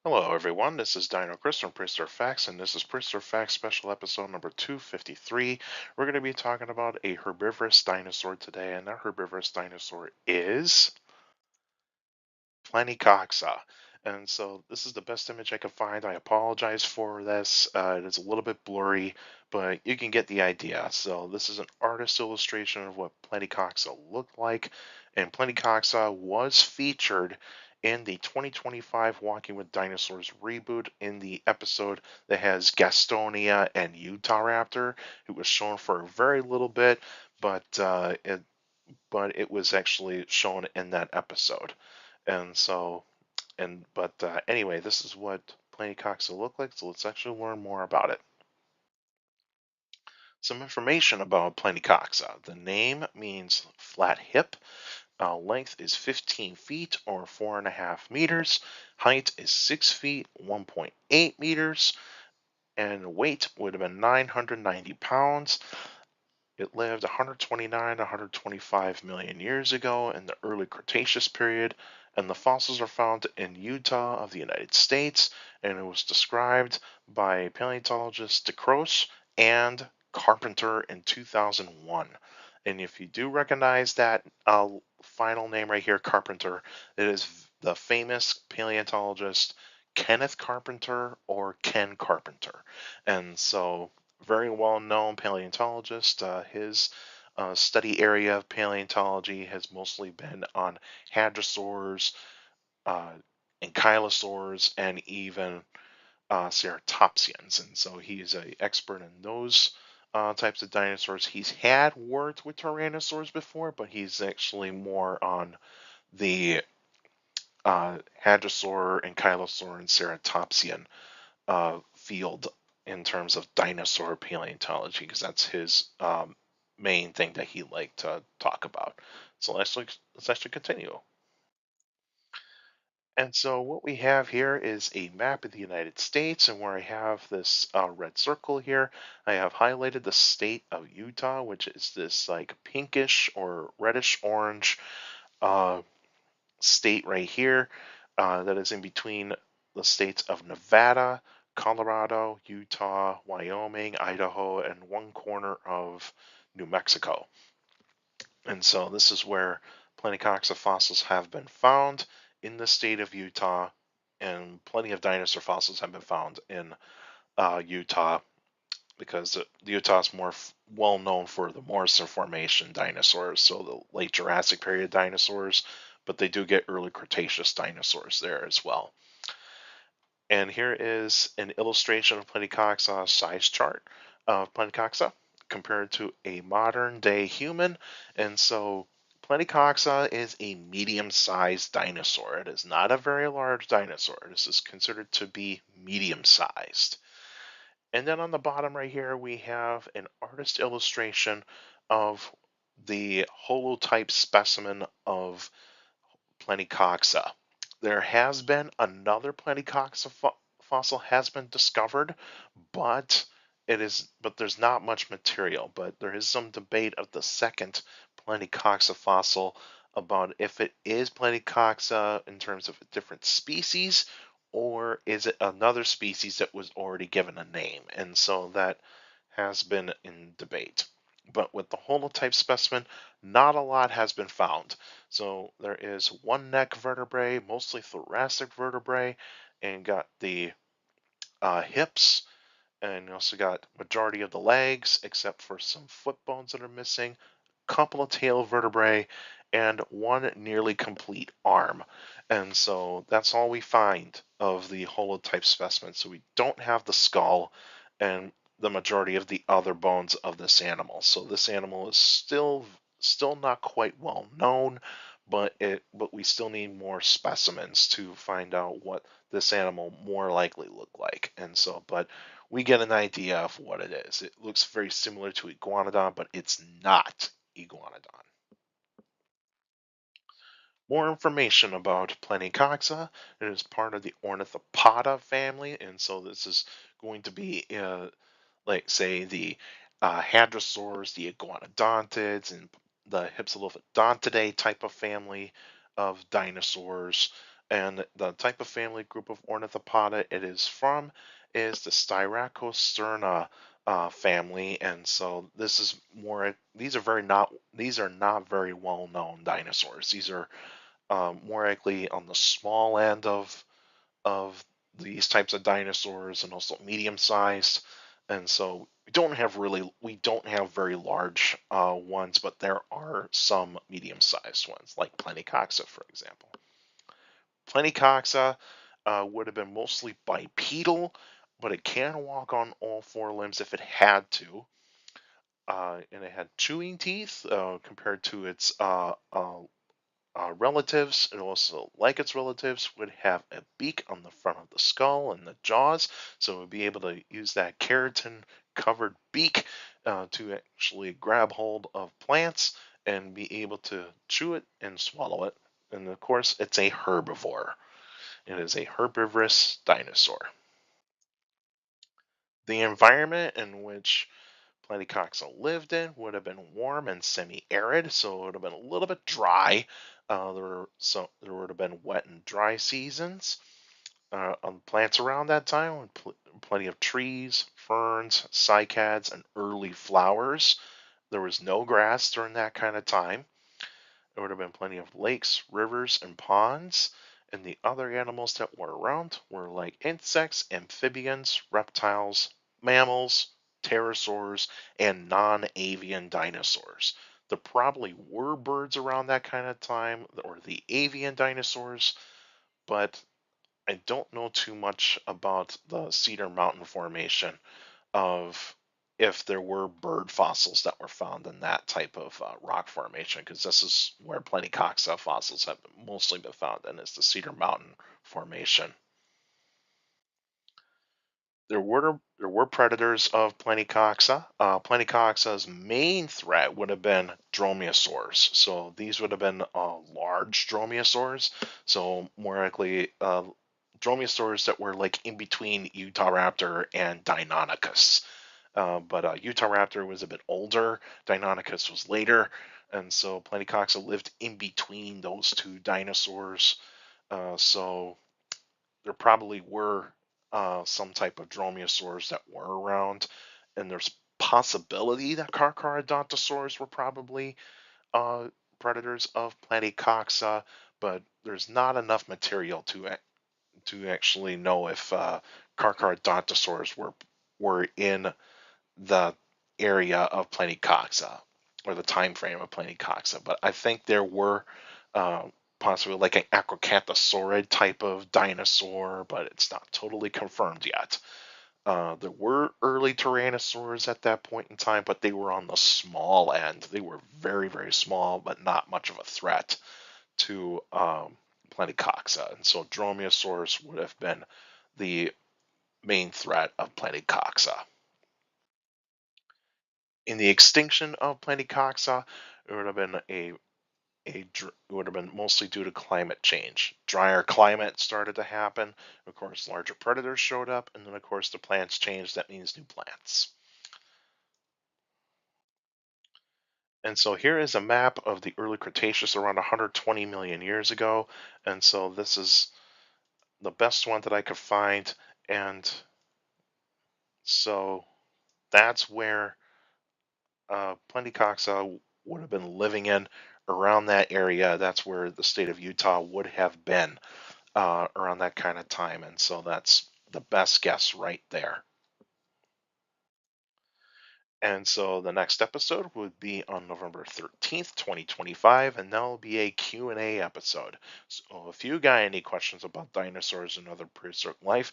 Hello, everyone. This is Dino Chris from Prehistoric Facts, and this is Prehistoric Facts special episode number 253. We're going to be talking about a herbivorous dinosaur today, and that herbivorous dinosaur is Planicoxa. And so this is the best image I could find. I apologize for this. It is a little bit blurry, but you can get the idea. So this is an artist illustration of what Planicoxa looked like, and Planicoxa was featured in the 2025 Walking with Dinosaurs reboot in the episode that has Gastonia and Utah Raptor. It was shown for a very little bit, but it was actually shown in that episode. And so anyway, this is what Planicoxa look like, so let's actually learn more about it. Some information about Planicoxa. The name means flat hip. Length is 15 feet or 4.5 meters. Height is 6 feet, 1.8 meters. And weight would have been 990 pounds. It lived 129 to 125 million years ago in the early Cretaceous period, and the fossils are found in Utah of the United States, and it was described by paleontologists DeCroce and Carpenter in 2001. And if you do recognize that final name right here, Carpenter, it is the famous paleontologist Kenneth Carpenter or Ken Carpenter. And so very well known paleontologist. His study area of paleontology has mostly been on hadrosaurs, uh, ankylosaurs, and even ceratopsians. And so he's an expert in those types of dinosaurs. He's had worked with tyrannosaurs before, but he's actually more on the hadrosaur, ankylosaur, and ceratopsian field in terms of dinosaur paleontology because that's his main thing that he liked to talk about. So let's actually continue. And so what we have here is a map of the United States, and where I have this red circle here, I have highlighted the state of Utah, which is this like pinkish or reddish orange uh, state right here that is in between the states of Nevada, Colorado, Utah, Wyoming, Idaho, and one corner of New Mexico. And so this is where Planicoxa fossils have been found in the state of Utah, and plenty of dinosaur fossils have been found in Utah because Utah is more well known for the Morrison Formation dinosaurs, so the late Jurassic period dinosaurs, but they do get early Cretaceous dinosaurs there as well. And here is an illustration of Planicoxa size chart of Planicoxa compared to a modern day human. And so Planicoxa is a medium sized dinosaur. It is not a very large dinosaur. This is considered to be medium sized. And then on the bottom right here, we have an artist illustration of the holotype specimen of Planicoxa. There has been another Planicoxa fossil has been discovered, but there's not much material. But there is some debate of the second Planicoxa fossil about if it is Planicoxa in terms of a different species, or is it another species that was already given a name? And so that has been in debate. But with the holotype specimen, not a lot has been found. So there is one neck vertebrae, mostly thoracic vertebrae, and got the hips, and you also got majority of the legs, except for some foot bones that are missing, couple of tail vertebrae, and one nearly complete arm. And so that's all we find of the holotype specimen. So we don't have the skull and the majority of the other bones of this animal. So this animal is still not quite well known, but we still need more specimens to find out what this animal more likely looked like. And so but we get an idea of what it is. It looks very similar to Iguanodon, but it's not Iguanodon. More information about Planicoxa. It is part of the Ornithopoda family, and so this is going to be, like, say, the hadrosaurs, the iguanodontids, and the Hypsilophodontidae type of family of dinosaurs. And the type of family group of Ornithopoda it is from is the Styracosterna family, and so this is more. These are not very well known dinosaurs. These are more likely on the small end of these types of dinosaurs, and also medium sized. And so we don't have very large ones, but there are some medium sized ones, like Planicoxa, for example. Planicoxa would have been mostly bipedal, but it can walk on all four limbs if it had to. And it had chewing teeth compared to its relatives, and also like its relatives, would have a beak on the front of the skull and the jaws, so it would be able to use that keratin covered beak to actually grab hold of plants and be able to chew it and swallow it. And of course, it's a herbivore. It is a herbivorous dinosaur. The environment in which Planicoxa lived in would have been warm and semi-arid, so it would have been a little bit dry. There would have been wet and dry seasons on plants around that time, with plenty of trees, ferns, cycads, and early flowers. There was no grass during that kind of time. There would have been plenty of lakes, rivers, and ponds. And the other animals that were around were like insects, amphibians, reptiles, mammals, pterosaurs, and non avian dinosaurs. There probably were birds around that kind of time, or the avian dinosaurs, but I don't know too much about the Cedar Mountain Formation of if there were bird fossils that were found in that type of rock formation, because this is where Planicoxa fossils have mostly been found in, is the Cedar Mountain Formation. There were predators of Planicoxa. Planicoxa's main threat would have been dromaeosaurs. So these would have been large dromaeosaurs. So more likely dromaeosaurs that were like in between Utahraptor and Deinonychus. But Utahraptor was a bit older. Deinonychus was later, and so Planicoxa lived in between those two dinosaurs. So there probably were some type of dromaeosaurs that were around, and there's possibility that Carcharodontosaurs were probably uh, predators of Planicoxa, but there's not enough material to actually know if Carcharodontosaurs were in the area of Planicoxa or the time frame of Planicoxa. But I think there were uh, possibly like an Acrocathosaurid type of dinosaur, but it's not totally confirmed yet. There were early tyrannosaurs at that point in time, but they were on the small end. They were very, very small, but not much of a threat to Planicoxa. And so dromaeosaurs would have been the main threat of Planicoxa. In the extinction of Planicoxa, it would have been it would have been mostly due to climate change. Drier climate started to happen. Of course, larger predators showed up, and then of course the plants changed. That means new plants. And so here is a map of the early Cretaceous around 120 million years ago. And so this is the best one that I could find. And so that's where Planicoxa would have been living in around that area. That's where the state of Utah would have been around that kind of time. And so that's the best guess right there. And so the next episode would be on November 13th, 2025, and that will be a Q&A episode. So if you got any questions about dinosaurs and other prehistoric life,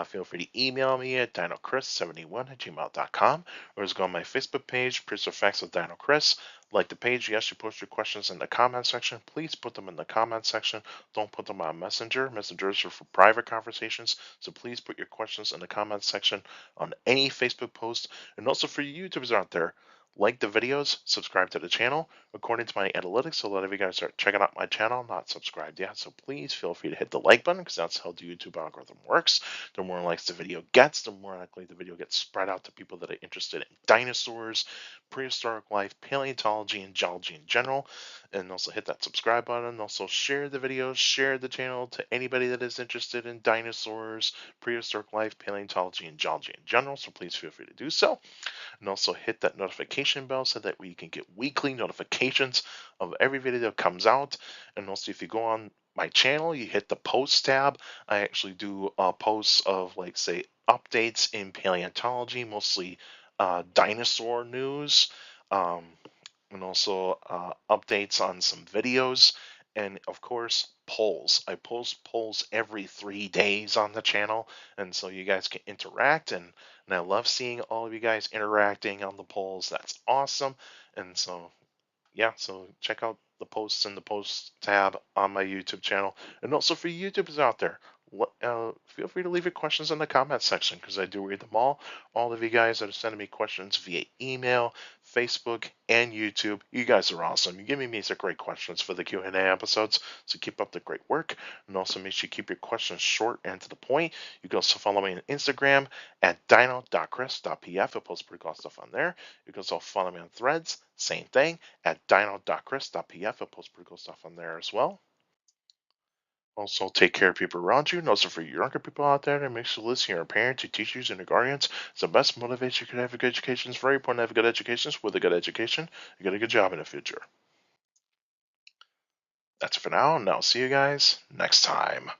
feel free to email me at dinochrist71@gmail.com, or just go on my Facebook page, Prehistoric Facts with Dino Chris. Like the page, yes, you post your questions in the comment section. Please put them in the comment section. Don't put them on Messenger. Messengers are for private conversations, so please put your questions in the comment section on any Facebook post. And also for you YouTubers out there, like the videos, subscribe to the channel. According to my analytics, a lot of you guys are checking out my channel, not subscribed yet. So please feel free to hit the like button, because that's how the YouTube algorithm works. The more likes the video gets, the more likely the video gets spread out to people that are interested in dinosaurs, prehistoric life, paleontology, and geology in general. And also hit that subscribe button. Also share the videos, share the channel to anybody that is interested in dinosaurs, prehistoric life, paleontology, and geology in general. So please feel free to do so. And also hit that notification bell so that you can get weekly notifications of every video that comes out. And also, if you go on my channel, you hit the post tab. I actually do posts of, like, say, updates in paleontology, mostly dinosaur news, um, and also updates on some videos. And of course, polls. I post polls every 3 days on the channel, and so you guys can interact. And I love seeing all of you guys interacting on the polls. That's awesome. And so yeah, so check out the posts in the posts tab on my YouTube channel. And also for YouTubers out there, feel free to leave your questions in the comment section because I do read them all. All of you guys that are sending me questions via email, Facebook, and YouTube, you guys are awesome. You're giving me some great questions for the Q&A episodes, so keep up the great work. And also make sure you keep your questions short and to the point. You can also follow me on Instagram at dino.chris.pf. I post pretty cool stuff on there. You can also follow me on Threads, same thing, at dino.chris.pf. I post pretty cool stuff on there as well. Also, take care of people around you. And also, for younger people out there, that make sure to listen to your parents, your teachers, and your guardians. It's the best motivation you can have a good education. It's very important to have a good education. With a good education, you get a good job in the future. That's it for now, and I'll see you guys next time.